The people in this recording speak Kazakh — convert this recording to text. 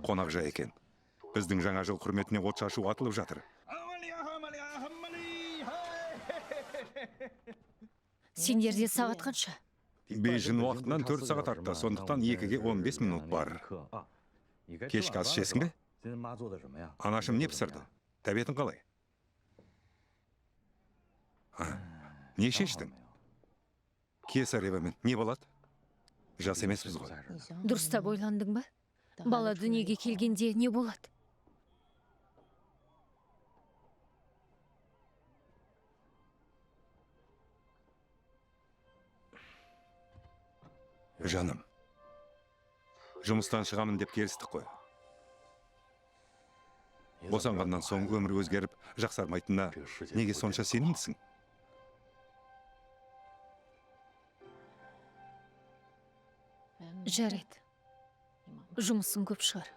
қонақжай екен. Біздің жаңа жыл құрметіне от шашу атылып жатыр. Сендерде сағат қанша? Бейжің уақытынан 4 сағат артта, сондықтан 2-ге 15 минут бар. Кешкі ас ішесің бе? Анашым не пісірді? Тәбетің қалай? Не шештің? Кесаревамен не болады? Жас емеспіз ғой. Дұрыстап ойландың ба? Бала дүниеге келгенде не болады? Жаным, жұмыстан шығамын деп келістік қой. Босанғаннан соң өмір өзгеріп, жақсармайтынына неге сонша сенімдісің? Жарайды. Жұмысың көп шығар.